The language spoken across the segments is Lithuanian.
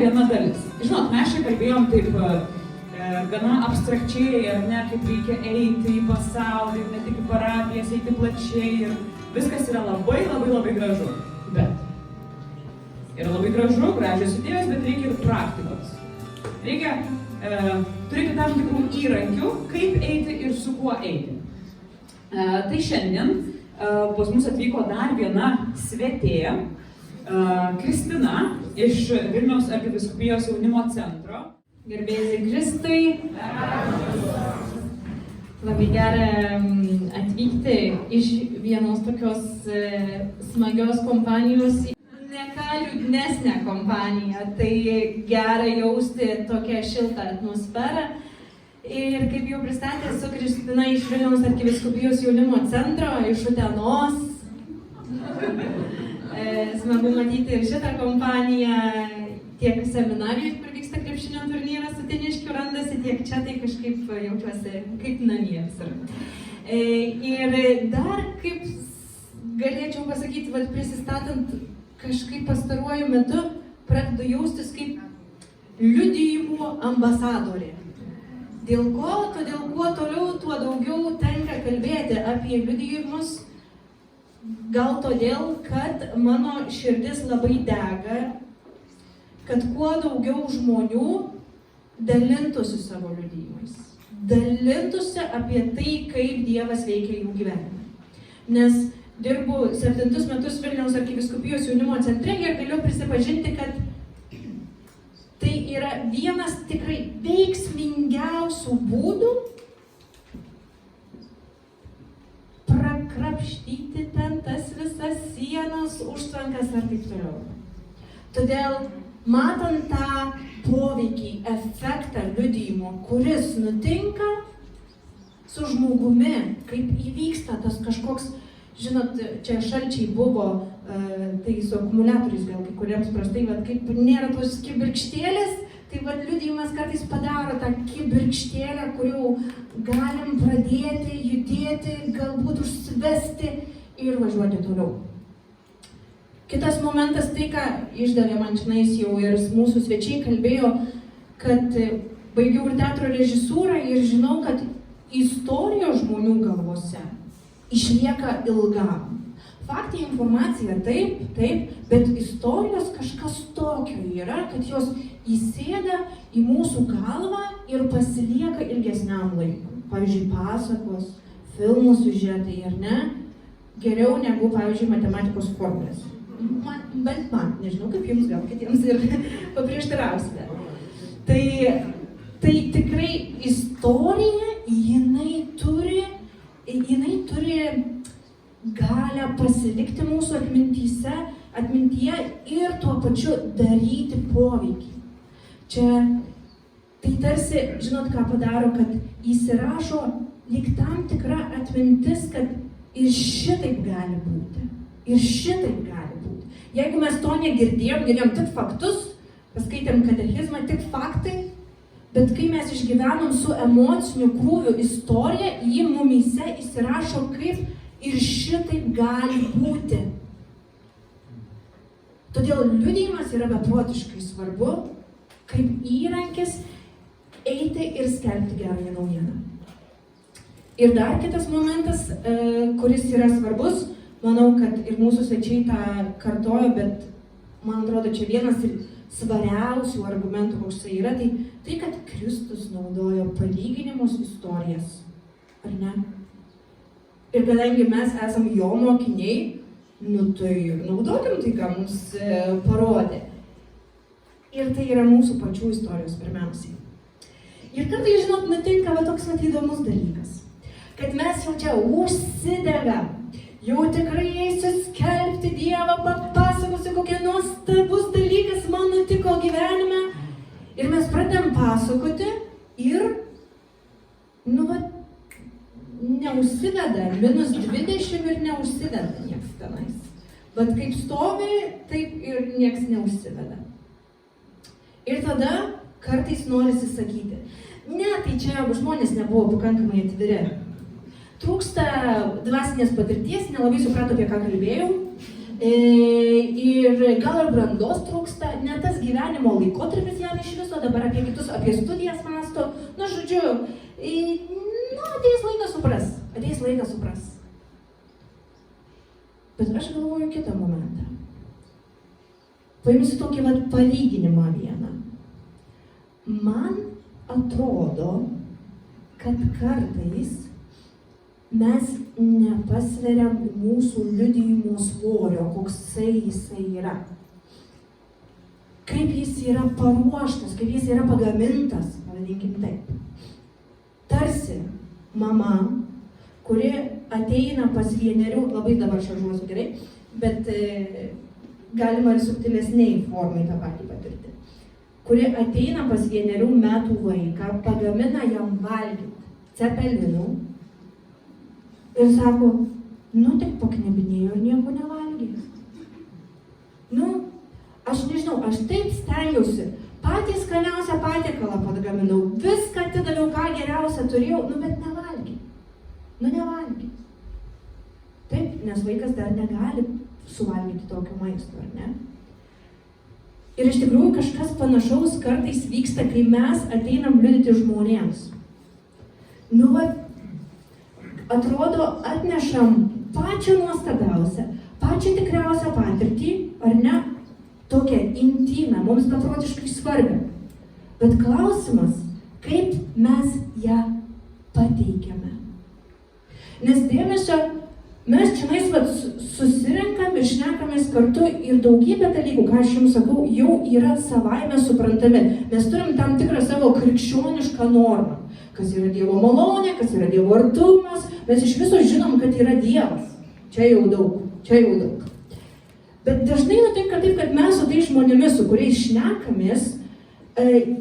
viena dalis. Žinot, mes čia kalbėjom taip gana abstrakčiai, ar ne, kaip reikia eiti į pasaulį, ne tik į parapijas, eiti plačiai ir viskas yra labai gražu. Bet yra labai gražu, gražios idėjos, bet reikia ir praktikos. Reikia turėti tam tikrų įrankių, kaip eiti ir su kuo eiti. Tai šiandien pas mus atvyko dar viena svetėja, Kristina iš Vilniaus arkivyskupijos jaunimo centro. Gerbėjai Kristai, labai gera atvykti iš vienos tokios smagios kompanijos į ne ką liūdnesnę kompaniją. Tai gera jausti tokią šiltą atmosferą. Ir kaip jau pristatė, esu Kristina iš Vilniaus arkivyskupijos jaunimo centro, iš Utenos. Smagu matyti ir šitą kompaniją, tiek seminarijų, kur vyksta krepšinio turnyras Uteniškių randasi, tiek čia, tai kažkaip jaučiuosi kaip namie visur. Ir dar kaip galėčiau pasakyti, prisistatant, kažkaip pastaruoju metu pradedu jaustis kaip liudijimų ambasadorė. Dėl ko? Todėl kuo toliau, tuo daugiau tenka kalbėti apie liudijimus. Gal todėl, kad mano širdis labai dega, kad kuo daugiau žmonių dalintųsi savo liudijimais. Dalintųsi apie tai, kaip Dievas veikia jų gyvenime. Nes dirbu 7 metus Vilniaus arkivyskupijos jaunimo centre ir galiu prisipažinti, kad tai yra vienas tikrai veiksmingiausių būdų prakrapštyti ten tas visas sienas, užtvankas ar taip toliau. Todėl, matant tą poveikį, efektą liudijimo, kuris nutinka su žmogumi, kaip įvyksta tas kažkoks, žinot, čia šalčiai buvo, tai su akumuliatoriais gal kai kuriems prastai, kaip nėra tos kibirkštėlės, tai liudijimas kartais padaro tą kibirkštėlę, kurių galim pradėti, judėti, galbūt užsivesti ir važiuoti toliau. Kitas momentas, tai ką išdavė man čionais jau ir mūsų svečiai kalbėjo, kad baigiau ir teatro režisūrą ir žinau, kad istorijos žmonių galvose išlieka ilgam. Faktai, informacija taip, bet istorijos kažkas tokio yra, kad jos įsėda į mūsų galvą ir pasilieka ilgesniam laikui. Pavyzdžiui, pasakos, filmų siužetai, ar ne? Geriau negu, pavyzdžiui, matematikos formulės. Bent man, nežinau kaip jums, gal kitiems ir paprieštarausite. Tai tikrai istorija, jinai turi galę pasilikti mūsų atmintyje ir tuo pačiu daryti poveikį. Čia tai tarsi, žinot ką padaro, kad įsirašo lyg tam tikra atmintis, kad ir šitaip gali būti. Ir šitaip gali būti. Jeigu mes to negirdėjom tik faktus, paskaitėm katechizmą, tik faktai, bet kai mes išgyvenom su emociniu krūviu istoriją, ji mumyse įsirašo kaip ir šitaip gali būti. Todėl liudijimas yra beprotiškai svarbu, kaip įrankis eiti ir skelbti gerąją naujieną. Ir dar kitas momentas, kuris yra svarbus, manau, kad ir mūsų svečiai tą kartojo, bet man atrodo, čia vienas ir svariausių argumentų, koks tai yra, tai kad Kristus naudojo palyginimus, istorijas, ar ne? Ir kadangi mes esam jo mokiniai, tai naudokim tai, ką mums parodė. Ir tai yra mūsų pačių istorijos pirmiausiai. Ir kartais, žinot, nutinka toks įdomus dalykas, kad mes jau čia užsidegam, jau tikrai eisiu skelbti Dievą, papasakosiu, kokie nuostabus dalykas man nutiko gyvenime. Ir mes pradedam pasakoti ir, neužsiveda, -20 ir neužsiveda nieks tenais. Bet kaip stovi, taip ir nieks neužsiveda. Ir tada kartais norisi sakyti, ne, tai čia žmonės nebuvo pakankamai atviri. Trūksta dvasinės patirties, nelabai suprato, apie ką kalbėjau. Ir gal ir brandos trūksta, ne tas gyvenimo laikotarpis jam iš viso, dabar apie kitus, apie studijas mąsto. Nu, žodžiu, ateis laikas supras. Bet aš galvoju kitą momentą. Paimsiu tokį palyginimą vieną. Man atrodo, kad kartais mes nepasveriam mūsų liudijimo svorio, koksai jisai yra. Kaip jis yra paruoštas, kaip jis yra pagamintas, pavadinkim taip. Tarsi mama, kuri ateina pas vienerių, labai dabar šaržuosiu gerai, bet galima ir subtilesniai formai tą patį patirti, kuri ateina pas vienerių metų vaiką, pagamina jam valgyti cepelinų ir sako, nu tik paknebinėjo ir nieko nevalgys. Nu, aš nežinau, aš taip stengiausi, patį skaniausią patiekalą pagaminau, viską atidaviau, ką geriausia turėjau, bet nevalgy. Nevalgy. Taip, nes vaikas dar negali suvalgyti tokio maisto, ar ne? Ir iš tikrųjų kažkas panašaus kartais vyksta, kai mes ateinam liudyti žmonėms. Atrodo, atnešam pačią nuostabiausią, pačią tikriausią patirtį, ar ne? Tokią intimę, mums beprotiškai svarbią. Bet klausimas, kaip mes ją pateikiame. Nes dėmesio, mes čia susirenkam ir šnekamės kartu ir daugybė dalykų, ką aš jums sakau, jau yra savaime suprantami. Mes turim tam tikrą savo krikščionišką normą. Kas yra Dievo malonė, kas yra Dievo artumas. Mes iš viso žinom, kad yra Dievas. Čia jau daug. Bet dažnai nutinka taip, kad mes su tais žmonėmis, su kuriais šnekamės,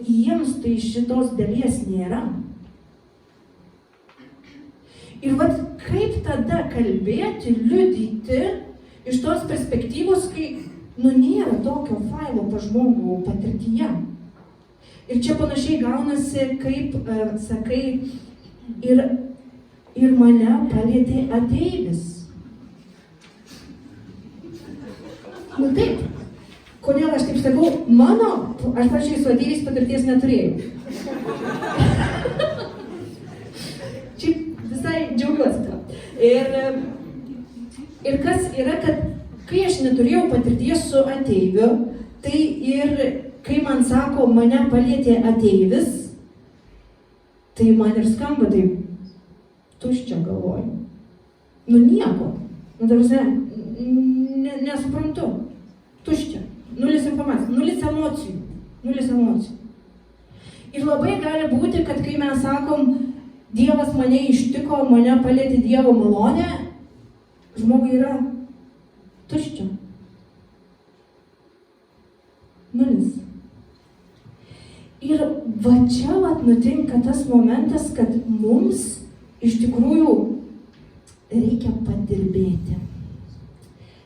jiems tai šitos dalies nėra. Ir kaip tada kalbėti, liudyti iš tos perspektyvos, kai nėra tokio failo pas žmogų patirtyje. Ir čia panašiai gaunasi, kaip sakai, ir mane palietė ateivis. Taip, kodėl aš taip sakau, aš pačiai su ateiviais patirties neturėjau. Čia visai džiaugiuosi to. Ir kas yra, kad kai aš neturėjau patirties su ateiviu, tai ir kai man sako, mane palietė ateivis, tai man ir skamba taip tuščia galvoju. Nieko. Nesuprantu. Tuščia. Nulis informacijos. Nulis emocijų. Ir labai gali būti, kad kai mes sakom, Dievas mane ištiko, mane palietė Dievo malonė, žmogui yra tuščia. Nulis. Ir čia nutinka tas momentas, kad mums iš tikrųjų reikia padirbėti.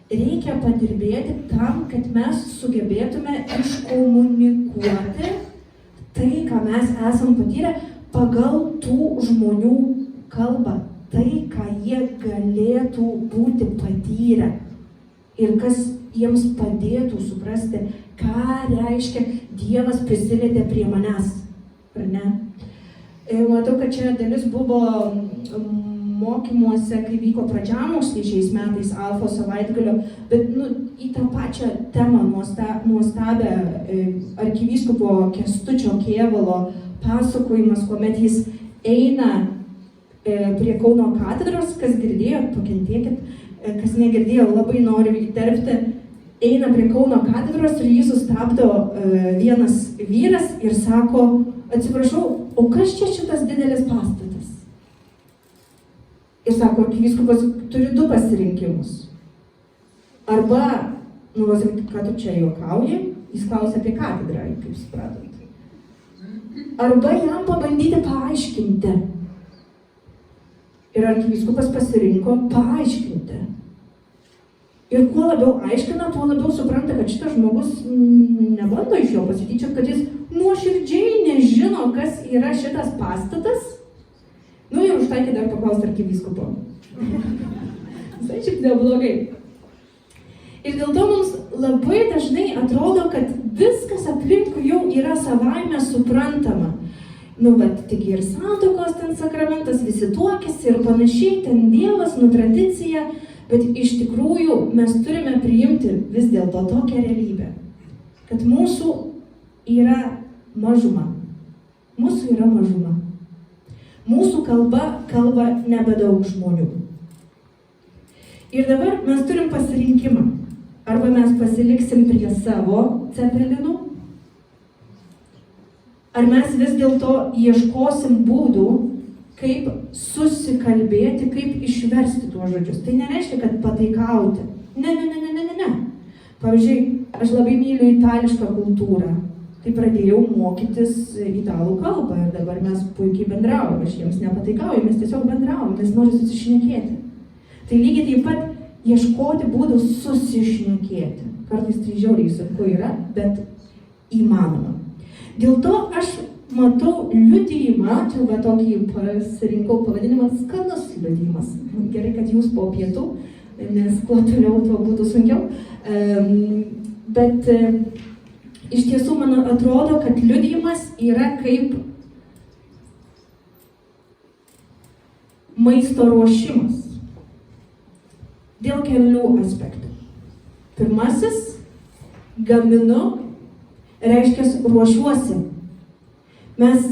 Reikia padirbėti tam, kad mes sugebėtume iškomunikuoti tai, ką mes esam patyrę, pagal tų žmonių kalbą. Tai, ką jie galėtų būti patyrę. Ir kas jiems padėtų suprasti, ką reiškia Dievas prisilietė prie manęs. Ar ne? Matau, kad čia dalis buvo mokymuose, kai vyko pradžiamoksliai šiais metais Alfos savaitgalio, bet į tą pačią temą nuostabią arkivyskupo Kęstučio Kėvalo pasakojimas, kuomet jis eina prie Kauno katedros, kas girdėjo, pakentėkit, kas negirdėjo, labai noriu įterpti, eina prie Kauno katedros ir jį sustabdo vienas vyras ir sako, atsiprašau, o kas čia šitas didelis pastatas? Ir sako, arkivyskupas turi 2 pasirinkimus. Arba, ką tu čia juokauji, jis klausia apie katedrą, kaip supratot. Arba jam pabandyti paaiškinti. Ir arkivyskupas pasirinko paaiškinti. Ir kuo labiau aiškina, tuo labiau supranta, kad šitas žmogus nebando iš jo pasityčiot, kad jis nuoširdžiai nežino, kas yra šitas pastatas. Ir užtaikė dar paklausti arkivyskupo. Visai šiaip neblogai. Ir dėl to mums labai dažnai atrodo, kad viskas aplinkui jau yra savaime suprantama. Taigi ir santuokos ten sakramentas, visi tuokiasi ir panašiai, ten Dievas, tradicija, bet iš tikrųjų mes turime priimti vis dėlto tokią realybę, kad mūsų yra mažuma. Mūsų yra mažuma. Mūsų kalba nebedaug žmonių. Ir dabar mes turim pasirinkimą. Arba mes pasiliksim prie savo cepelinų, ar mes vis dėlto ieškosim būdų, kaip susikalbėti, kaip išversti tuos žodžius. Tai nereiškia, kad pataikauti. Ne. Pavyzdžiui, aš labai myliu itališką kultūrą. Tai pradėjau mokytis italų kalbą ir dabar mes puikiai bendraujame. Aš jiems nepataikauju, mes tiesiog bendraujame, nes noriu susišnekėti. Tai lygiai taip pat ieškoti būdų susišnekėti. Kartais tai žiauriai sunku yra, bet įmanoma. Dėl to aš matau liudijimą, čia va tokį pasirinkau pavadinimą, skanus liudijimas. Gerai, kad jūs po pietų, nes kuo toliau, tuo būtų sunkiau. Bet iš tiesų man atrodo, kad liudijimas yra kaip maisto ruošimas. Dėl kelių aspektų. Pirmasis, gaminu, reiškia ruošiuosi. Mes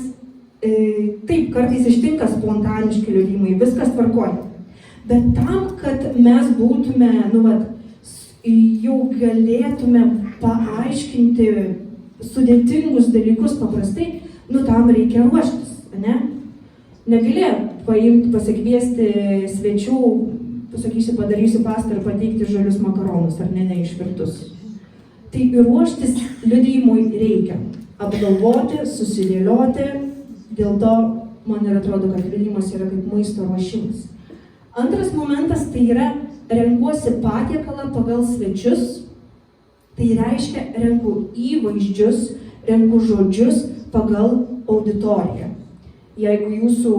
taip kartais ištinka spontaniški liudijimai, viskas tvarkoja. Bet tam, kad mes būtume, jau galėtume paaiškinti sudėtingus dalykus paprastai, tam reikia ruoštis, ne? Negali paimti, pasikviesti svečių, pasakysiu, padarysiu pastą ir pateikti žalius makaronus, ar ne išvirtus. Tai ruoštis liudijimui reikia. Apgalvoti, susidėlioti, dėl to man ir atrodo, kad liudijimas yra kaip maisto ruošimas. Antras momentas tai yra renkuosi patiekalą pagal svečius, tai reiškia renku įvaizdžius, renku žodžius pagal auditoriją. Jeigu jūsų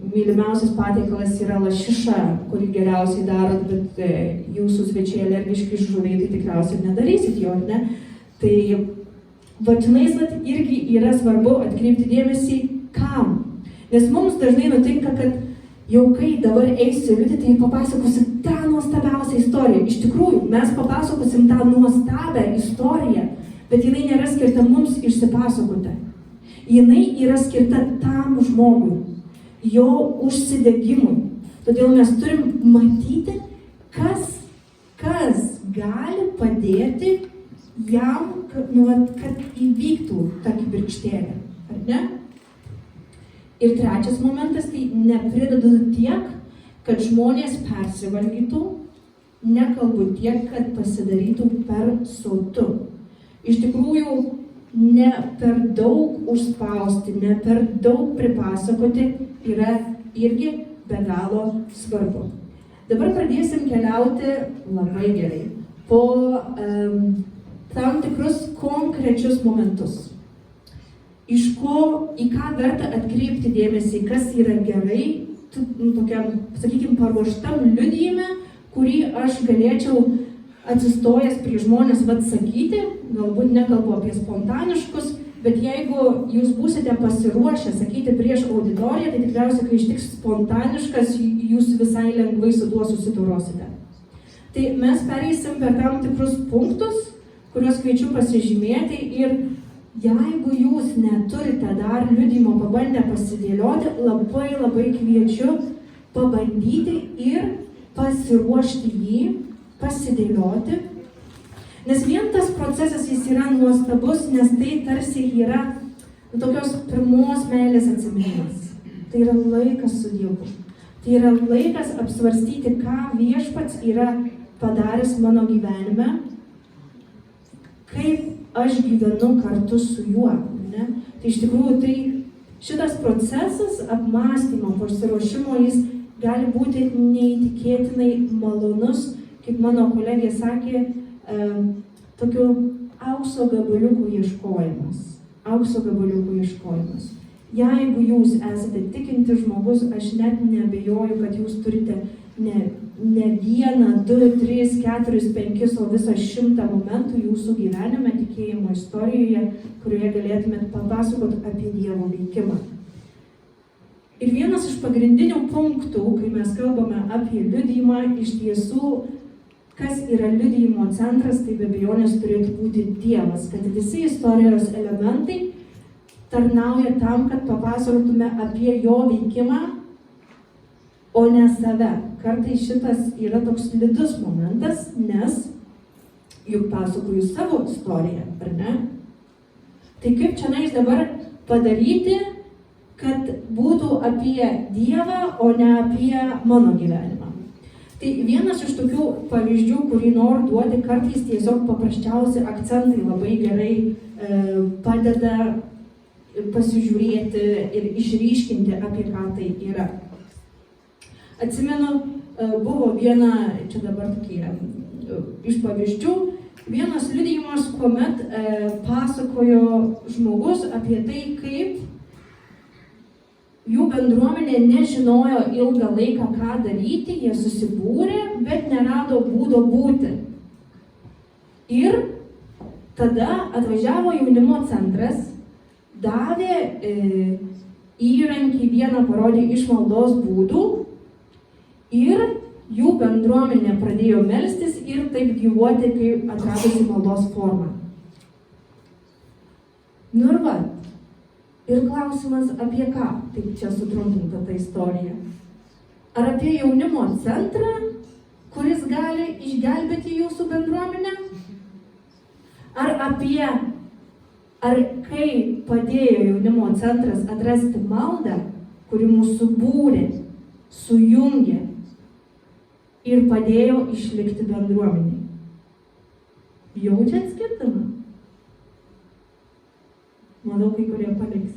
mylimiausias patiekalas yra lašiša, kurį geriausiai darot, bet jūsų svečiai alergiški žuviai, tai tikriausiai nedarysit jo, ne? Tai vačinais irgi yra svarbu atkreipti dėmesį, kam. Nes mums dažnai nutinka, kad jau kai dabar eisiu liudyti, tai papasakosim tą nuostabiausią istoriją. Iš tikrųjų, mes papasakosim tą nuostabią istoriją, bet jinai nėra skirta mums išsipasakoti. Jinai yra skirta tam žmogui, jo užsidegimui. Todėl mes turim matyti, kas gali padėti jam, kad įvyktų ta kibirkštėlė, ar ne? Ir trečias momentas, tai nepridedu tiek, kad žmonės persivalgytų, nekalbu tiek, kad pasidarytų per sotu. Iš tikrųjų, ne per daug užspausti, ne per daug pripasakoti yra irgi be galo svarbu. Dabar pradėsim keliauti labai gerai po tam tikrus konkrečius momentus. Iš ko, į ką verta atkreipti dėmesį, kas yra gerai, tokiam, sakykime, paruoštam liudijime, kurį aš galėčiau atsistojęs prie žmonės sakyti, galbūt nekalbu apie spontaniškus, bet jeigu jūs būsite pasiruošę sakyti prieš auditoriją, tai tikriausiai, kai ištiks spontaniškas, jūs visai lengvai su tuo susidorosite. Tai mes pereisim per tam tikrus punktus, kuriuos kviečiu pasižymėti ir jeigu jūs neturite dar liudijimo pabandę pasidėlioti, labai kviečiu pabandyti ir pasiruošti jį, pasidėlioti. Nes vien tas procesas jis yra nuostabus, nes tai tarsi yra tokios pirmos meilės atsiminimas. Tai yra laikas su Dievu. Tai yra laikas apsvarstyti, ką Viešpats yra padaręs mano gyvenime, kaip aš gyvenu kartu su juo. Ne? Tai iš tikrųjų šitas procesas apmąstymo, pasiruošimo, jis gali būti neįtikėtinai malonus, kaip mano kolegė sakė, tokių aukso gabaliukų ieškojimas. Aukso gabaliukų ieškojimas. Jeigu jūs esate tikintis žmogus, aš net neabejoju, kad jūs turite ne 1, 2, 3, 4, 5, o visą 100 momentų jūsų gyvenime, tikėjimo istorijoje, kurioje galėtumėt papasakoti apie Dievo veikimą. Ir vienas iš pagrindinių punktų, kai mes kalbame apie liudijimą, iš tiesų, kas yra liudijimo centras, tai be abejonės turėtų būti Dievas, kad visi istorijos elementai tarnauja tam, kad papasakotume apie jo veikimą, o ne save. Kartais šitas yra toks slidus momentas, nes juk pasakoju savo istoriją, ar ne? Tai kaip čia dabar padaryti, kad būtų apie Dievą, o ne apie mano gyvenimą? Tai vienas iš tokių pavyzdžių, kurį noriu duoti, kartais tiesiog paprasčiausi akcentai labai gerai padeda pasižiūrėti ir išryškinti, apie ką tai yra. Atsimenu, buvo viena, čia dabar tokie iš pavyzdžių, vienas liudijimas, kuomet pasakojo žmogus apie tai, kaip jų bendruomenė nežinojo ilgą laiką, ką daryti, jie susibūrė, bet nerado būdo būti. Ir tada atvažiavo jaunimo centras, davė įrankį, vieną parodė iš maldos būdų ir jų bendruomenė pradėjo melstis ir taip gyvuoti, kaip atradusi maldos formą. Nu ir va, ir klausimas apie ką, taip čia sutrumpinta ta istorija. Ar apie jaunimo centrą, kuris gali išgelbėti jūsų bendruomenę? Ar kai padėjo jaunimo centras atrasti maldą, kuri mus subūrė, sujungė ir padėjo išlikti bendruomeniai? Jaučiat skirtumą? Manau, kai kurie paliks.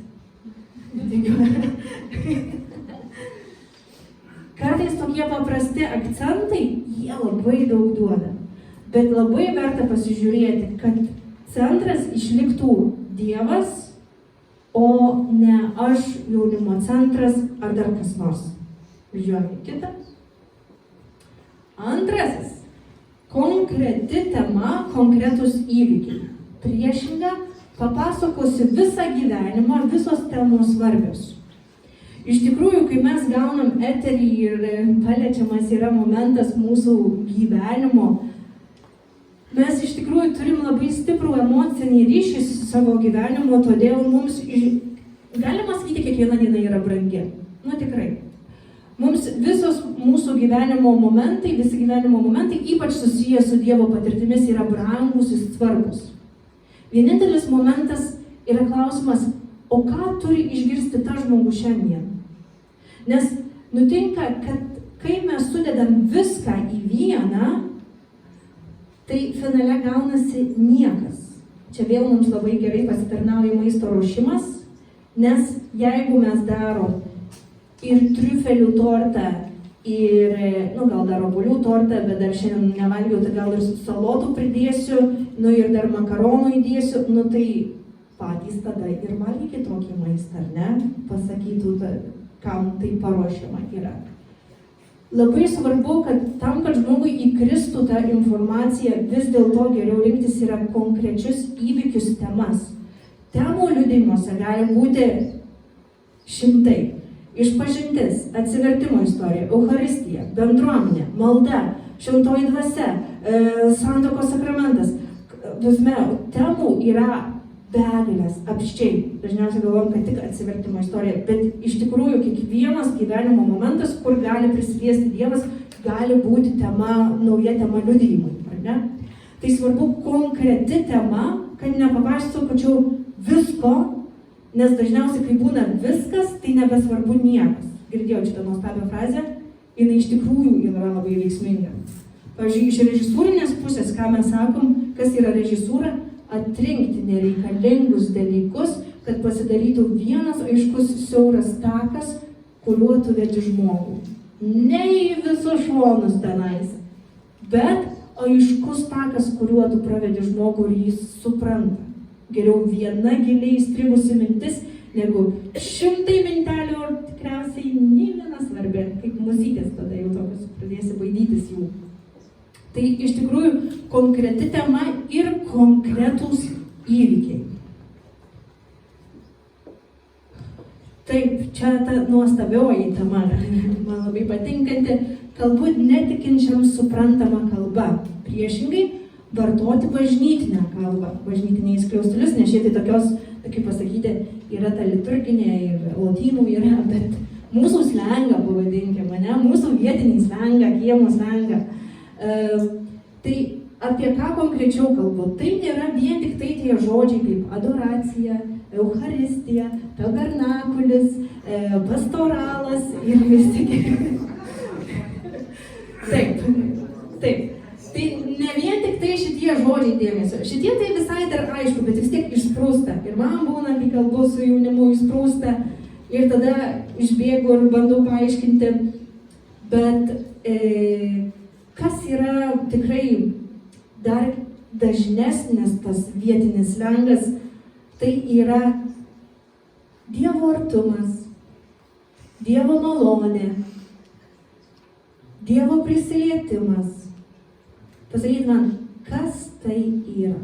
Kartais tokie paprasti akcentai, jie labai daug duoda. Bet labai verta pasižiūrėti, kad centras išliktų Dievas, o ne aš, jaunimo centras ar dar kas nors. Važiuojame kitą. Antrasis. Konkreti tema, konkretus įvykiai. Priešinga, papasakosiu visą gyvenimą, visos temos svarbios. Iš tikrųjų, kai mes gaunam eterį ir paliečiamas yra momentas mūsų gyvenimo, mes iš tikrųjų turim labai stiprų emocinį ryšį su savo gyvenimu, todėl mums, galima sakyti, kiekviena diena yra brangi. Nu tikrai. Mums visos mūsų gyvenimo momentai, visi gyvenimo momentai, ypač susiję su Dievo patirtimis, yra brangus ir svarbus. Vienintelis momentas yra klausimas, o ką turi išgirsti tas žmogus šiandien? Nes nutinka, kad kai mes sudedam viską į vieną, tai finale gaunasi niekas. Čia vėl mums labai gerai pasitarnauja maisto ruošimas, nes jeigu mes darom ir triufelių tortą, ir, gal dar obuolių tortą, bet dar šiandien nevalgiau, tai gal ir salotų pridėsiu, ir dar makaronų įdėsiu, tai patys tada ir valgykit tokį maistą, ar ne? Pasakytų, kam tai paruošiama yra. Labai svarbu, kad tam, kad žmogui įkristų tą informaciją, vis dėlto geriau rinktis yra konkrečius įvykius temas. Temų liudijimuose gali būti šimtai. Išpažintis, atsivertimo istorija, Eucharistija, bendruomenė, malda, šventoji dvasia, santuokos sakramentas. Temų yra begalės, apsčiai. Dažniausiai galvom, kad tik atsivertimo istorija, bet iš tikrųjų kiekvienas gyvenimo momentas, kur gali prisiliesti Dievas, gali būti tema, nauja tema liudijimui, ar ne? Tai svarbu konkreti tema, kad nepapasakočiau visko, nes dažniausiai, kai būna viskas, tai nebesvarbu niekas. Girdėjau šitą nuostabią frazę, jinai iš tikrųjų yra labai veiksminga. Pavyzdžiui, iš režisūrinės pusės, ką mes sakom, kas yra režisūra, atrinkti nereikalingus dalykus, kad pasidarytų vienas aiškus siauras takas, kuriuo tu vedi žmogų. Ne į visus šonus tenais, bet aiškus takas, kuriuo tu pravedi žmogų ir jis supranta. Geriau viena giliai įstrigusi mintis, negu 100 mintelių, ir tikriausiai nei viena svarbi, kaip musytės tada jau tokius pradėsi baidytis jų. Tai iš tikrųjų konkreti tema ir konkretūs įvykiai. Taip, čia ta nuostabioji tema, man labai patinkanti, galbūt netikinčiam suprantama kalba. Priešingai, vartoti bažnytinę kalbą, bažnytiniais skliaustelius, nes šitai tokios, kaip pasakyti, yra ta liturginė ir lotynų yra, bet mūsų slengą pavadinkime, ne? Mūsų vietinį slengą, kiemo slengą. Tai apie ką konkrečiau kalbu? Tai nėra vien tik tai tie žodžiai kaip adoracija, eucharistija, tabernakulis, pastoralas ir visi kiti. Taip. Tai ne vien tik tai šitie žodžiai dėmesio. Šitie tai visai dar aišku, bet vis tiek išsprūsta. Ir man būna, kai kalbu su jaunimu, išsprūsta. Ir tada išbėgu ir bandau paaiškinti. Bet kas yra tikrai dar dažnesnis tas vietinis slengas, tai yra Dievo artumas, Dievo malonė, Dievo prisilietimas. Pasakyti man, kas tai yra.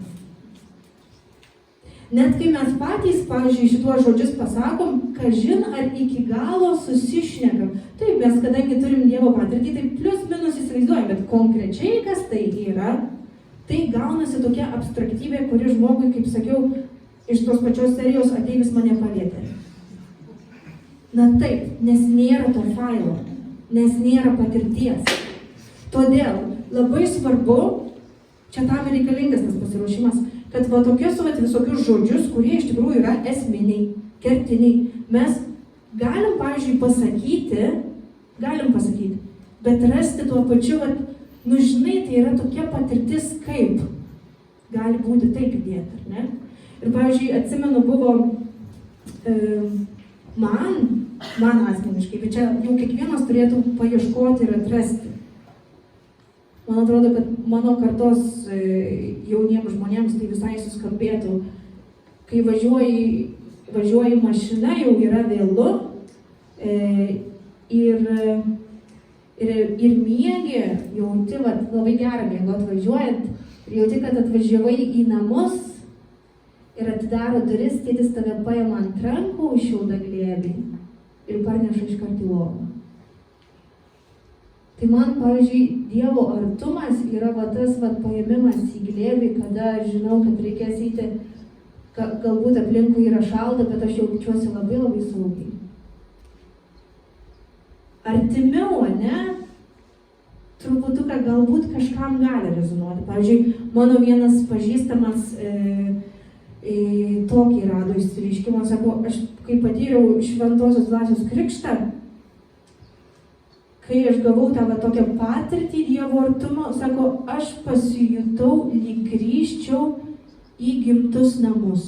Net kai mes patys, pavyzdžiui, šituos žodžius pasakom, kažin ar iki galo susišnekam. Taip, mes kadangi turim Dievo patirtį, tai plius minus įsivaizduojam, bet konkrečiai kas tai yra, tai gaunasi tokia abstraktybė, kuri žmogui, kaip sakiau, iš tos pačios serijos ateivis mane palietė. Na taip, nes nėra to failo, nes nėra patirties. Todėl labai svarbu, čia tam reikalingas tas pasiruošimas, kad va tokius visokius žodžius, kurie iš tikrųjų yra esminiai, kertiniai, mes galim, pavyzdžiui, pasakyti, bet rasti tuo pačiu, nu žinai, tai yra tokia patirtis kaip. Gali būti taip įdėti, ar ne? Ir, pavyzdžiui, atsimenu, buvo man asmeniškai, bet čia jau kiekvienas turėtų paieškoti ir atrasti. Man atrodo, kad mano kartos jauniems žmonėms tai visai suskambėtų. Kai važiuoji mašina, jau yra vėlu ir miegi, jauti, labai gerą miego atvažiuojant, ir jauti, kad atvažiavai į namus ir atidaro duris, tėtis tave paima ant rankų, užšilda glėbį ir parneša iškart į lovą. Tai man, pavyzdžiui, Dievo artumas yra tas paėmimas į glėbį, kada žinau, kad reikės eiti, galbūt aplinkui yra šalta, bet aš jaučiuosi labai labai saugiai. Artimiau, ne? Truputuką galbūt kažkam gali rezonuoti. Pavyzdžiui, mano vienas pažįstamas tokį rado išsireiškimą, sako, aš kai patyriau šventosios dvasios krikštą, kai aš gavau tą tokią patirtį Dievo artumo, sako, aš pasijutau, lyg grįžčiau į gimtus namus.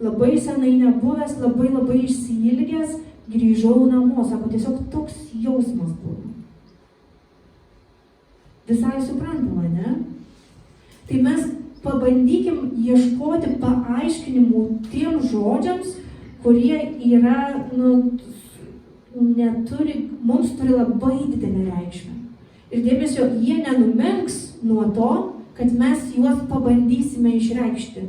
Labai senai nebuvęs, labai išsiilgęs, grįžau namo, sako, tiesiog toks jausmas buvo. Visai suprantama, ne? Tai mes pabandykim ieškoti paaiškinimų tiem žodžiams, kurie yra, mums turi labai didelę reikšmę. Ir dėmesio, jie nenumenks nuo to, kad mes juos pabandysime išreikšti.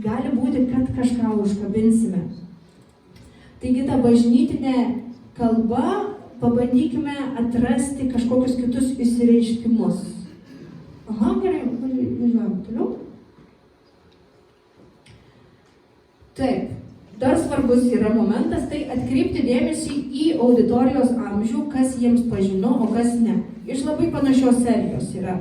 Gali būti, kad kažką užkabinsime. Taigi tą bažnytinę kalbą pabandykime atrasti kažkokius kitus išsireiškimus. Aha, gerai, važiuojam toliau. Taip. Dar svarbus yra momentas, tai atkreipti dėmesį į auditorijos amžių, kas jiems pažino, o kas ne. Iš labai panašios serijos yra.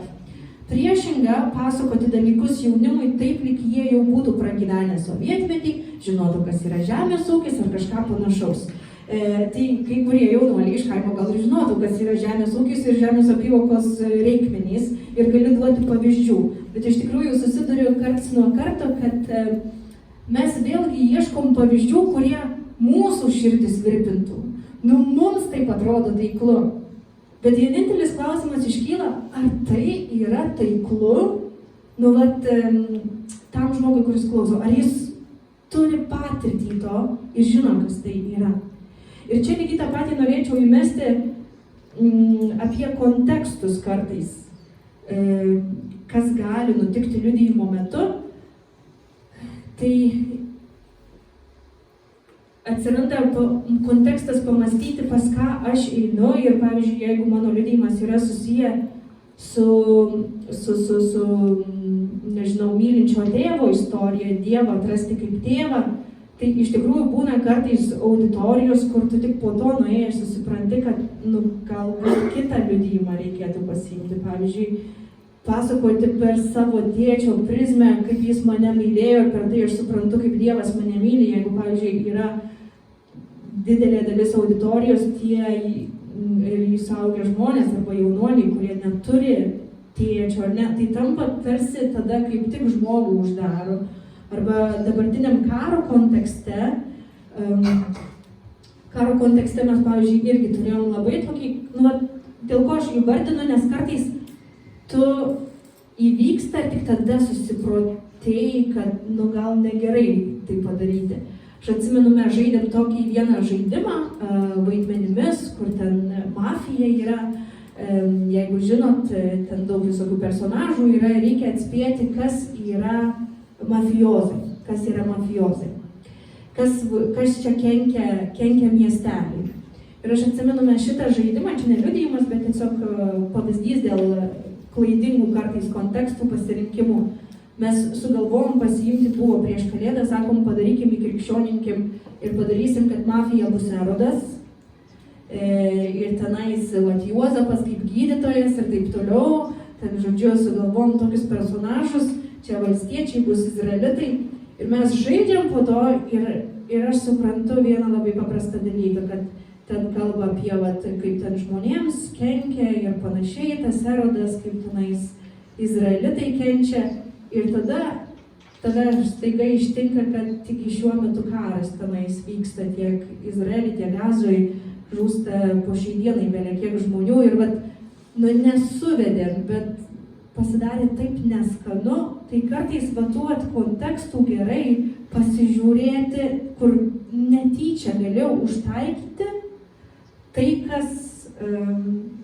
Priešinga pasakoti dalykus jaunimui taip, lyg jie jau būtų pragyvenę sovietmetį, žinotų, kas yra žemės ūkis ar kažką panašaus. Tai kai kurie jaunuoliai iš kaimo gal ir žinotų, kas yra žemės ūkis ir žemės apyvokos reikmenys ir gali duoti pavyzdžių. Bet iš tikrųjų susiduriu karts nuo karto, kad mes vėlgi ieškom pavyzdžių, kurie mūsų širdis virpintų. Mums taip atrodo taiklu. Bet vienintelis klausimas iškyla, ar tai yra taiklu, tam žmogui, kuris klauso, ar jis turi patirtį to ir žino, kas tai yra. Ir čia lygiai tą patį norėčiau įmesti apie kontekstus kartais. kas gali nutikti liudijimo metu, tai atsiranda kontekstas pamastyti, pas ką aš einu ir, pavyzdžiui, jeigu mano liudijimas yra susiję su nežinau, mylinčio tėvo istorija, Dievą atrasti kaip tėvą, tai iš tikrųjų būna kartais auditorijos, kur tu tik po to nuėjęs susipranti, kad galbūt kitą liudijimą reikėtų pasiimti. Pavyzdžiui, pasakoti per savo tėčio prizmę, kaip jis mane mylėjo ir per tai aš suprantu, kaip Dievas mane myli. Jeigu, pavyzdžiui, yra didelė dalis auditorijos tie suaugę žmonės arba jaunuoliai, kurie neturi tėčio, ar ne, tai tampa tarsi tada kaip tik žmogų uždaro. Arba dabartiniam karo kontekste mes, pavyzdžiui, irgi turėjom labai tokį, dėl ko aš jų vardinu, nes kartais tu įvyksta ir tik tada susiprotėjai, kad, gal negerai tai padaryti. Aš atsimenu, mes žaidėm tokį vieną žaidimą vaidmenimis, kur ten mafija yra, jeigu žinot, ten daug visokių personažų yra, reikia atspėti, kas yra mafijozai, kas čia kenkia miesteliui. Ir aš atsimenu, mes šitą žaidimą, čia ne liudijimas, bet tiesiog pavyzdys dėl klaidingų kartais kontekstų pasirinkimų. Mes sugalvojom pasiimti, buvo prieš Kalėdą, sakom, padarykim, įkrikščioninkim ir padarysim, kad mafija bus Erodas. Ir tenais Juozapas kaip gydytojas ir taip toliau. Ten, žodžiu, sugalvojom tokius personažus, čia valstiečiai bus izraelitai. Ir mes žaidžiam po to ir aš suprantu vieną labai paprastą dalyką, kad ten kalba apie, kaip ten žmonėms kenkia ir panašiai, tas Erodas, kaip tenais izraelitai kenčia. Ir tada staiga ištinka, kad tik šiuo metu karas tenais vyksta tiek Izraelį, tiek Gazoj, žūsta po šiai dienai beveik kiek žmonių ir nesuvedėm, bet pasidarė taip neskanu, tai kartais tų kontekstų gerai pasižiūrėti, kur netyčia galėjau užtaikyti tai, kas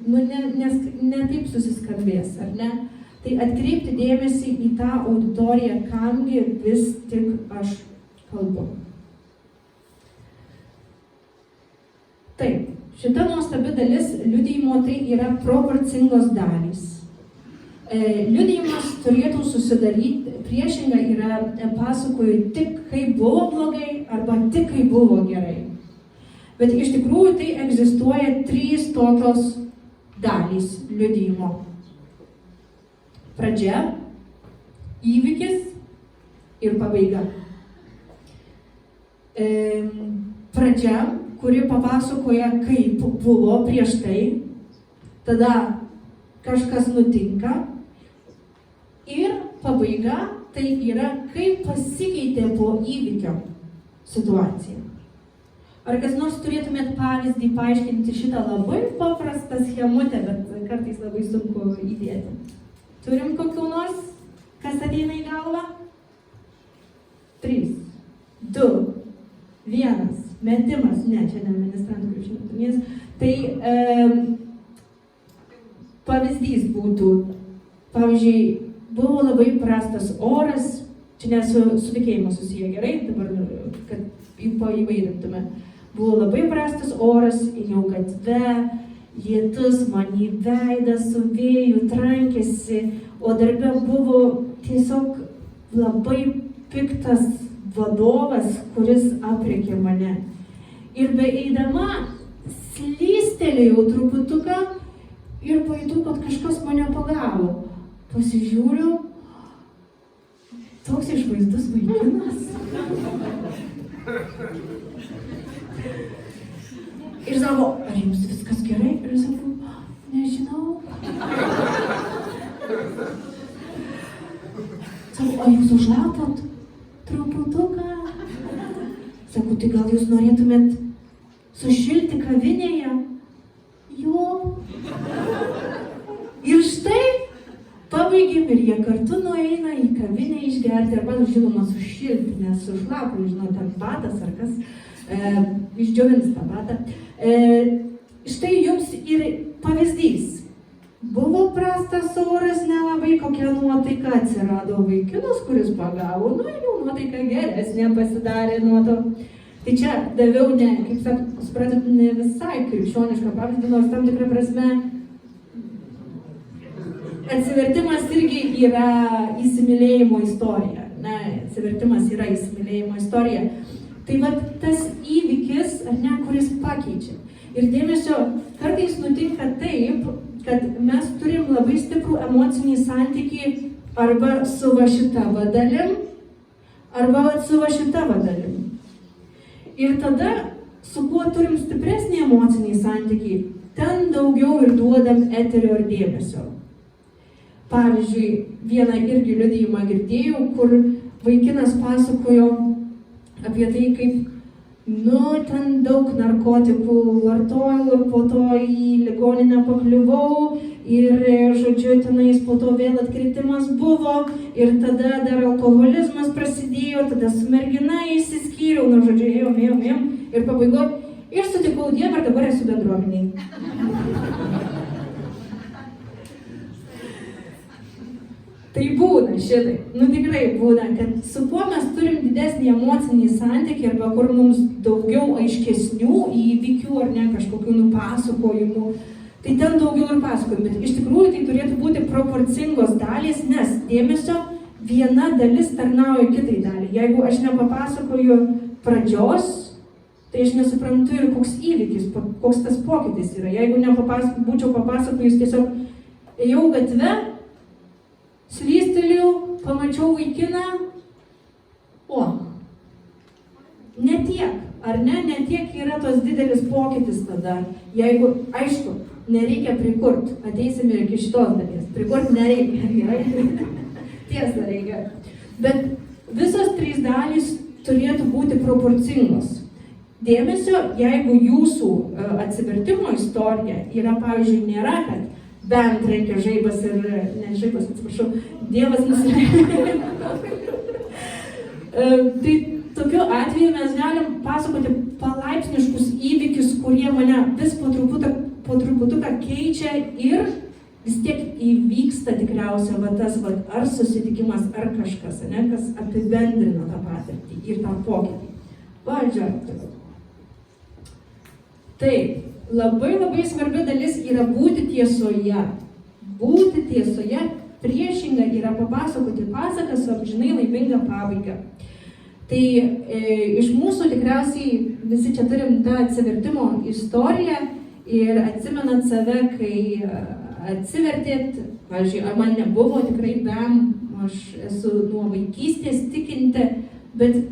ne taip susiskambės, ar ne? Tai atkreipti dėmesį į tą auditoriją, kamgi vis tik aš kalbu. Taip, šita nuostabi dalis liudijimo tai yra proporcingos dalys. Liudijimas turėtų susidaryti, priešinga yra pasakoju tik kaip buvo blogai arba tik kaip buvo gerai. Bet iš tikrųjų tai egzistuoja 3 tokios dalys liudijimo. Pradžia, įvykis ir pabaiga. Pradžia, kuri papasakoja, kaip buvo prieš tai, tada kažkas nutinka ir pabaiga tai yra, kaip pasikeitė po įvykio situacija. Ar kas nors turėtumėt pavyzdį paaiškinti šitą labai paprastą schemutę, bet kartais labai sunku įdėti? Turim kokių nors, kas ateina į galvą? 3, 2, 1, metimas, ne, čia ne ministrantų krepšinio. Tai pavyzdys būtų, pavyzdžiui, buvo labai prastas oras, čia ne su tikėjimu susiję gerai, dabar, kad įvairintume. Buvo labai prastas oras, ėjau gatve, lietus man į veidą su vėju trankėsi, o darbe buvo tiesiog labai piktas vadovas, kuris aprėkė mane. Ir beeidama slystelėjau truputuką ir pajutau, kad kažkas mane pagavo. Pasižiūriu, toks išvaizdus vaikinas. Ir sako, ar jums viskas gerai? Ir sakau, nežinau. Sako, o jūs užlapot truputuką? Sakau, tai gal jūs norėtumėt sušilti kavinėje? Jo. Ir štai pabaigėm ir jie kartu nueina į kavinę išgerti, arba, žinoma, sušilti, nes užlapų, žinot, ten batas ar kas. Išdžiovins tą batą. Štai jums ir pavyzdys. buvo prastas oras, nelabai kokia nuotaika, atsirado vaikinas, kuris pagavo, nu ir jau nuotaika geresnė pasidarė nuo to. Tai čia daviau ne, kaip suprantat, ne visai krikščionišką pavyzdį, nors tam tikrą prasme atsivertimas irgi yra įsimylėjimo istorija. Ne, atsivertimas yra įsimylėjimo istorija. Tai vat tas įvykis, ar ne, kuris pakeičia. Ir dėmesio, kartais nutinka taip, kad mes turim labai stiprų emocinį santykį arba su va šita dalim, arba su va šita dalim. Ir tada, su kuo turim stipresnį emocinį santykį, ten daugiau ir duodam eterio ir dėmesio. Pavyzdžiui, vieną irgi liudijimą girdėjau, kur vaikinas pasakojo apie tai, kaip ten daug narkotikų vartojau ir po to į ligoninę pakliuvau ir, žodžiu, tenais po to vėl atkritimas buvo ir tada dar alkoholizmas prasidėjo, tada su mergina išsiskyriau, žodžiu, ėjom ir pabaigoje ir sutikau Dievą ir dabar esu bendruomeniai. Tai būna šitai, tikrai būna, kad su kuo mes turim didesnį emocinį santykį arba kur mums daugiau aiškesnių įvykių ar ne kažkokių nupasakojimų, tai ten daugiau ir pasakojimų. Bet iš tikrųjų tai turėtų būti proporcingos dalys, nes dėmesio viena dalis tarnauja kitai daliai. Jeigu aš nepapasakoju pradžios, tai aš nesuprantu ir koks įvykis, koks tas pokytis yra. Jeigu būčiau papasakojus tiesiog ėjau gatve, slystelėjau, pamačiau vaikiną, ne tiek, ar ne, ne tiek yra tos didelis pokytis tada. Jeigu, aišku, nereikia prikurt, ateisime ir iki šitos dalies, prikurt nereikia, gerai, tiesa reikia. Bet visos trys dalys turėtų būti proporcingos. Dėmesio, jeigu jūsų atsivertimo istorija yra, pavyzdžiui, nėra, kad bent trenkia žaibas ir, ne žaibas, atsiprašau, Dievas nusileido. Tai tokiu atveju mes galim pasakoti palaipsniškus įvykius, kurie mane vis po truputuką keičia ir vis tiek įvyksta tikriausia tas ar susitikimas, ar kažkas, ne, kas apibendrina tą patirtį ir tą pokytį. Žiūrėk. Taip. Labai svarbi dalis yra būti tiesoje. Būti tiesoje, priešinga yra papasakoti pasaką su amžinai laiminga pabaiga. Tai iš mūsų tikriausiai visi čia turim tą atsivertimo istoriją ir atsimenat save, kai atsivertėt, pavyzdžiui, man nebuvo tikrai aš esu nuo vaikystės tikinti, bet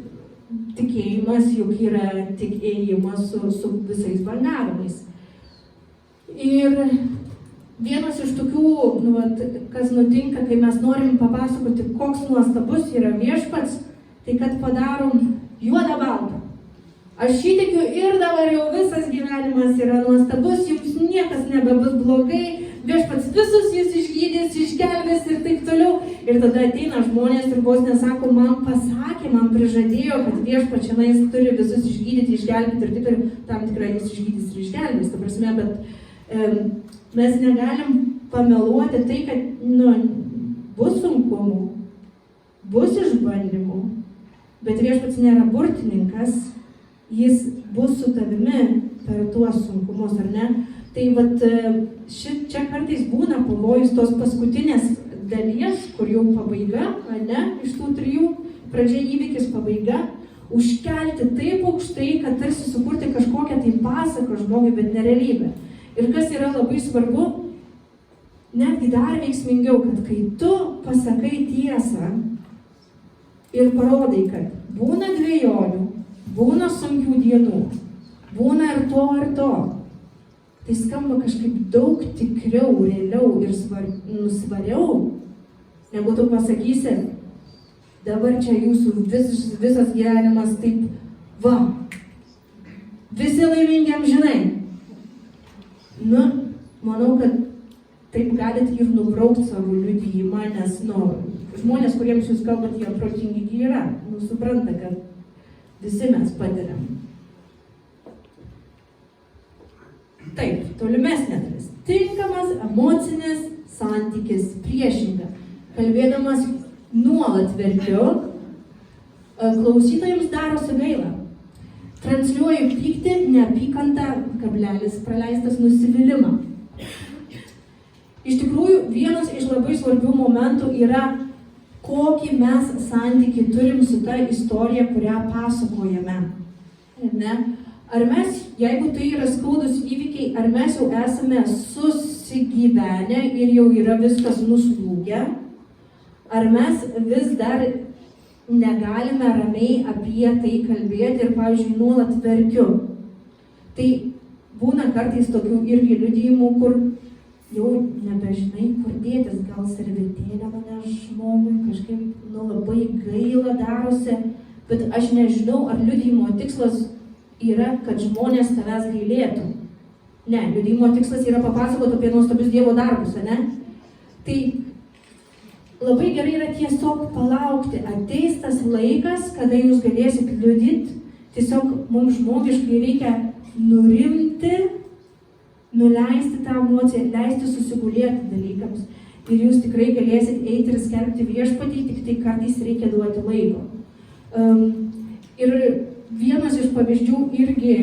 tikėjimas juk yra tik ėjimas su visais bangavimais. Ir vienas iš tokių, kas nutinka, kai mes norim papasakoti, koks nuostabus yra viešpats, tai kad padarom juodą baltą. Aš įtikiu ir dabar jau visas gyvenimas yra nuostabus, jums niekas nebebus blogai, viešpats visus jūs išgydys, išgelbės ir taip toliau. Ir tada ateina žmonės ir vos nesako, man pasakė, man prižadėjo, kad viešpats šiandien turi visus išgydyti, išgelbėti ir taip toliau. Tam tikrai jis išgydys ir išgelbės, ta prasme, bet mes negalim pameluoti tai, kad bus sunkumų, bus išbandymų, bet viešpats nėra burtininkas, jis bus su tavimi per tuos sunkumus, ar ne? Tai čia kartais būna pavojus tos paskutinės dalies, kur jau pabaiga, ne, iš tų trijų, pradžia įvykis pabaiga, užkelti taip aukštai, kad tarsi sukurti kažkokią tai pasaką žmogui, bet nerealybę. Ir kas yra labai svarbu, netgi dar veiksmingiau, kad kai tu pasakai tiesą ir parodai, kad būna dvejonių, būna sunkių dienų, būna ir to, tai skamba kažkaip daug tikriau, realiau ir nusvariau, negu tu pasakysi, dabar čia jūsų visas gyvenimas taip, visi laimingi amžinai. Manau, kad taip galit ir nubraukti savo liudijimą, nes, žmonės, kuriems jūs kalbat, jie protingi yra, supranta, kad visi mes patiriam. Taip, tolimesnė dalis. Tinkamas emocinis santykis priešinga. Kalbėdamas nuolat verkiu, klausytojams darosi gaila. Transliuoju pyktį, neapykantą, praleistas nusivylimą. Iš tikrųjų, vienas iš labai svarbių momentų yra, kokį mes santykį turim su ta istorija, kurią pasakojame. Ne? Ar mes, jeigu tai yra skaudus įvykiai, ar mes jau esame susigyvenę ir jau yra viskas nuslūgę, ar mes vis dar negalime ramiai apie tai kalbėti ir, pavyzdžiui, nuolat verkiu. Tai būna kartais tokių irgi liudijimų, kur jau nebežinai, kur dėtis, gal servetėlę mane žmogui, kažkaip labai gaila darosi, bet aš nežinau, ar liudijimo tikslas yra, kad žmonės tavęs gailėtų. Ne, liudijimo tikslas yra papasakoti apie nuostabius Dievo darbus, ne? Tai labai gerai yra tiesiog palaukti, ateis tas laikas, kada jūs galėsit liudyti, tiesiog mums žmogiškai reikia nurimti, nuleisti tą emociją, leisti susigulėti dalykams. Ir jūs tikrai galėsit eiti ir skelbti viešpatį, tik tai kartais reikia duoti laiko. Ir vienas iš pavyzdžių irgi,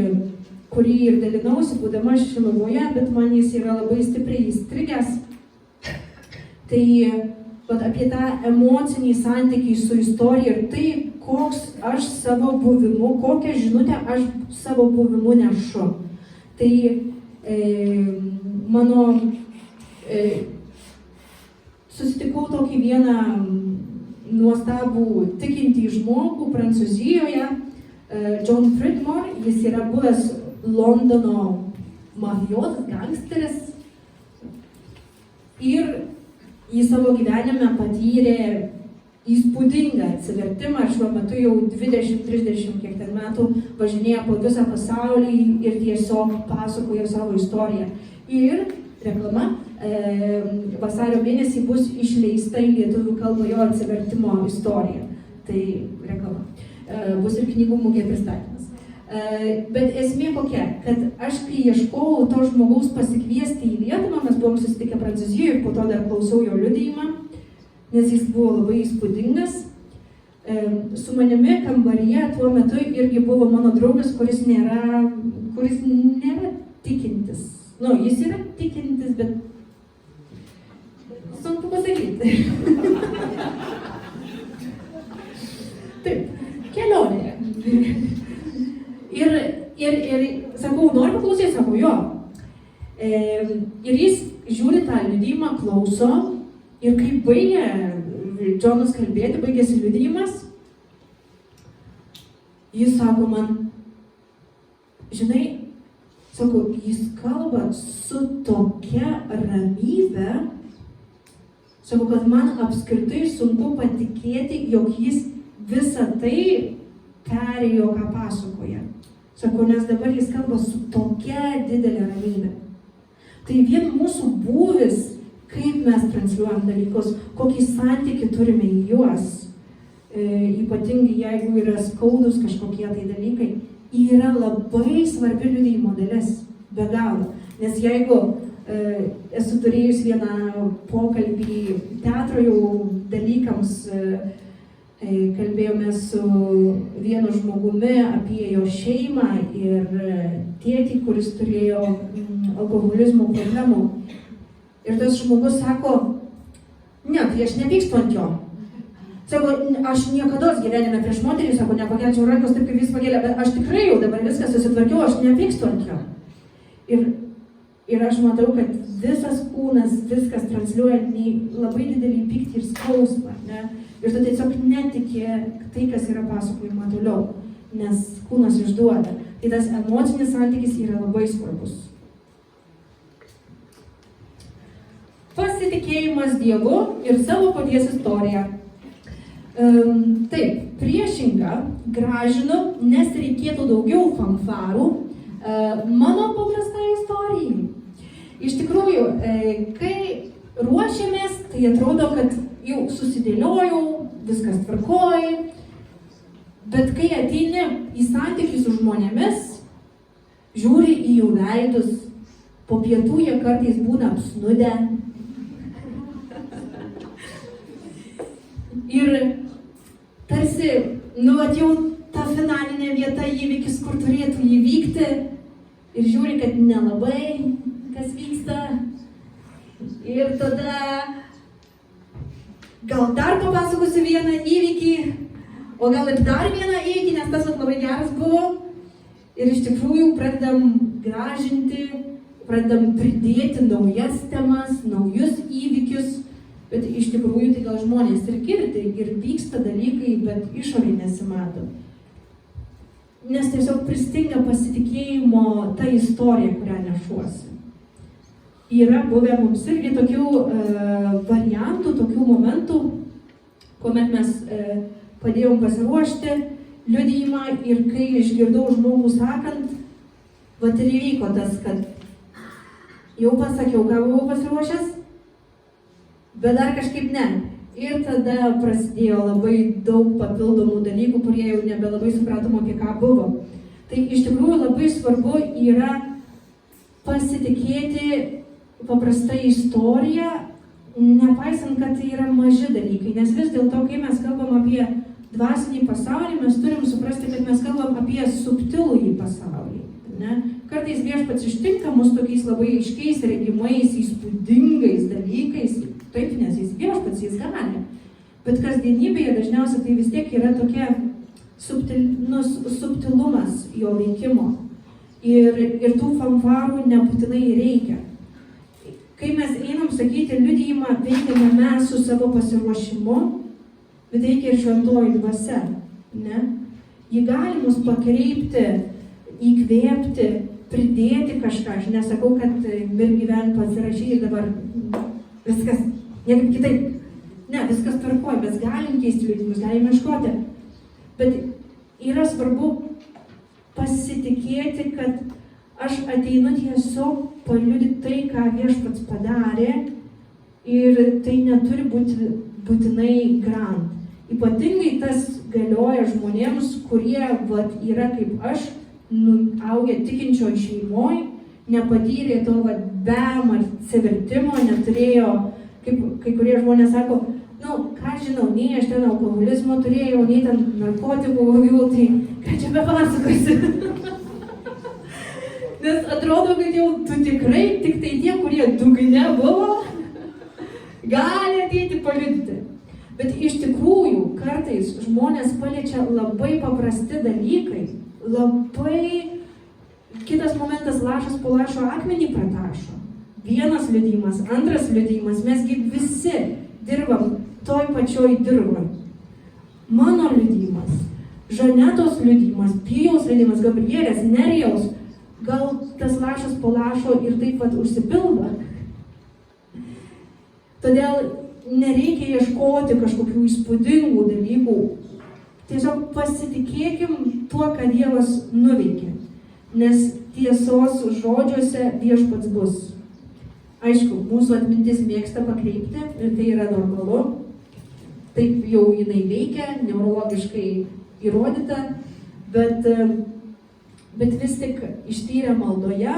kurį ir dalinausi, būdama Šiluvoje, bet man jis yra labai stipriai įstrigęs. Tai apie tą emocinį santykį su istorija ir tai, koks aš savo buvimu, kokią žinutę aš savo buvimu nešu. Tai susitikau tokį vieną nuostabų tikintį žmogų Prancūzijoje, John Pridmore, jis yra buvęs Londono mafijos, gangsteris ir į savo gyvenime patyrė įspūdingą atsivertimą ir šiuo metu jau 20-30 kiek ten metų važinėja po visą pasaulį ir tiesiog pasakoja savo istoriją. Ir reklama, vasario mėnesį bus išleista į lietuvių kalbą jo atsivertimo istorija. Tai reklama. Bus ir knygų mugė pristatymas. Bet esmė kokia, kad aš kai ieškojau to žmogaus pasikviesti į Lietuvą, mes buvom susitikę Prancūzijoje ir po to dar klausiau jo liudijimą, nes jis buvo labai įspūdingas. Su manimi kambaryje tuo metu irgi buvo mano draugas, kuris nėra tikintis. Nu, jis yra tikintis, bet sunku pasakyti. Taip, kelionėje. Ir sakau, nori paklausyti, sakau, jo. Ir jis žiūri tą liudijimą, klauso ir kai baigė Džonas kalbėti, baigėsi liudijimas, jis sako man, žinai, sako, jis kalba su tokia ramybe, sako, kad man apskritai sunku patikėti, jog jis visą tai perėjo, ką pasakoja. Sako, nes dabar jis kalba su tokia didelė ramybė. Tai vien mūsų būvis, kaip mes transliuojam dalykus, kokį santykį turime į juos, ypatingai jeigu yra skaudus kažkokie tai dalykai, yra labai svarbi liudijimo dalis, be galo. Nes jeigu esu turėjus vieną pokalbį teatro jau dalykams, kalbėjome su vienu žmogumi apie jo šeimą ir tėtį, kuris turėjo alkoholizmo problemų. Ir tas žmogus sako, ne, tai aš nepykstu ant jo. Sako, aš niekada gyvenime prieš moterį, sako, nepakelčiau rankos taip, kaip jis pakėlė, bet aš tikrai jau dabar viską susitvarkiau, aš nepykstu ant jo. Ir aš matau, kad visas kūnas, viskas transliuoja labai didelį pyktį ir skausmą, ne? Ir tu tiesiog netiki tai, kas yra pasakojama toliau, nes kūnas išduoda. Tai tas emocinis santykis yra labai svarbus. Pasitikėjimas Dievu ir savo paties istorija. Taip, priešinga, gražinu, nes reikėtų daugiau fanfarų mano paprastai istorijai. Iš tikrųjų, kai ruošiamės, tai atrodo, kad jau susidėliojau, viskas tvarkoj, bet kai ateini į santykį su žmonėmis, žiūri į jų veidus, po pietų jie kartais būna apsnudę, Ir tarsi, jau ta finalinė vieta įvykis, kur turėtų įvykti, ir žiūri, kad nelabai kas vyksta. Ir tada gal dar papasakosiu vieną įvykį, o gal ir dar vieną įvykį, nes tas labai geras buvo. Ir iš tikrųjų pradedam gražinti, pradedam pridėti naujas temas, naujus įvykius, bet iš tikrųjų tai gal žmonės ir girdi, ir vyksta dalykai, bet išorėj nesimato. Nes tiesiog pristinga pasitikėjimo ta istorija, kurią nešuosi. Yra buvę mums irgi tokių variantų, tokių momentų, kuomet mes padėjom pasiruošti liudijimą ir kai išgirdau žmogų sakant, vat ir įvyko tas, kad jau pasakiau, ką buvau pasiruošęs, bet dar kažkaip ne. Ir tada prasidėjo labai daug papildomų dalykų, kurie jau nebelabai supratom, apie ką buvo. Tai iš tikrųjų labai svarbu yra pasitikėti paprasta istorija, nepaisant, kad tai yra maži dalykai. Nes vis dėlto, kai mes kalbam apie dvasinį pasaulį, mes turim suprasti, kad mes kalbam apie subtilųjį pasaulį. Ne? Kartais viešpats ištinka mus tokiais labai aiškiais, regimais, įspūdingais dalykais. Taip, nes jis viešpats, jis gali. Bet kasdienybėje dažniausiai tai vis tiek yra tokia subtilumas jo veikimo. Ir tų fanfarų nebūtinai reikia. Kai mes einam sakyti liudijimą, veikiame mes su savo pasiruošimu, bet reikia ir šventoji dvasia. Ne? Ji gali mus pakreipti, įkvėpti, pridėti kažką. Aš nesakau, kad mir gyvent pasirašyti dabar viskas, niekaip kitaip. Ne, viskas tvarkoj, mes galim keisti liudijimus, galim ieškoti. Bet yra svarbu pasitikėti, kad aš ateinu tiesiog paliudyti tai, ką viešpats padarė, ir tai neturi būti būtinai grand. Ypatingai tas galioja žmonėms, kurie yra kaip aš, augę tikinčioj šeimoj, nepatyrė to bem ar atsivertimo, neturėjo, kaip kai kurie žmonės sako, ką žinau, nei aš ten alkoholizmo turėjau, nei ten narkotikų augiau, tai ką čia bepasakosiu. Nes atrodo, kad jau tu tikrai tik tai tie, kurie dugne buvo, gali ateiti paliudyti. Bet iš tikrųjų, kartais žmonės paliečia labai paprasti dalykai, labai, kitas momentas, lašas po lašo akmenį pratašo. Vienas liudijimas, antras liudijimas, mesgi visi dirbam toj pačioj dirvoj. Mano liudijimas, Žanetos liudijimas, Pijaus liudijimas, Gabrielės, Nerijaus, gal tas lašas po lašo ir taip užsipildo. Todėl nereikia ieškoti kažkokių įspūdingų dalykų. Tiesiog pasitikėkim tuo, ką Dievas nuveikė. Nes tiesos žodžiuose viešpats bus. Aišku, mūsų atmintis mėgsta pakreipti ir tai yra normalu. Taip jau jinai veikia, neurologiškai įrodyta, bet vis tik ištyrę maldoje,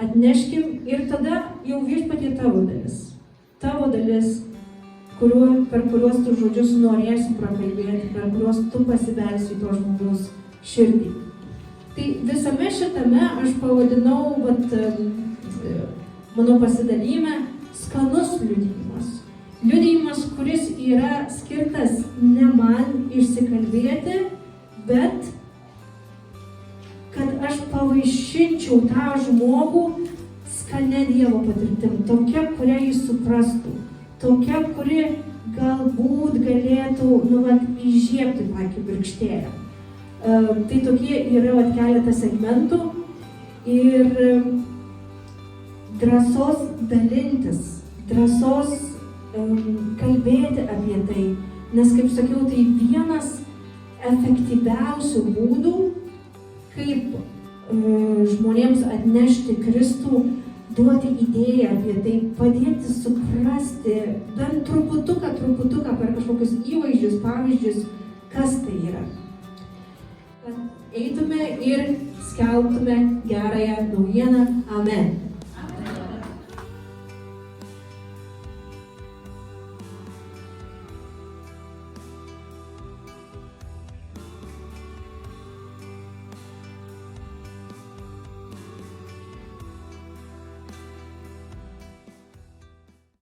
atneškim ir tada jau viešpatie tavo dalis. Tavo dalis, per kuriuos tu žodžius norėsi prakalbėti, per kuriuos tu pasibelsi į to žmogaus širdį. Tai visame šitame aš pavadinau, mano pasidalyme, skanus liudijimas. Liudijimas, kuris yra skirtas ne man išsikalbėti, bet kad aš pavaišinčiau tą žmogų skania Dievo patirtim, tokia, kurią jis suprastų, tokia, kuri galbūt galėtų įžiebti tą kibirkštėlę. Tai tokie yra keletas segmentų ir drąsos dalintis, drąsos kalbėti apie tai, nes, kaip sakiau, tai vienas efektyviausių būdų, kaip žmonėms atnešti Kristų, duoti idėją apie tai, padėti suprasti bent truputuką per kažkokius įvaizdžius, pavyzdžius, kas tai yra. Kad eitume ir skelbtume gerąją naujieną. Amen.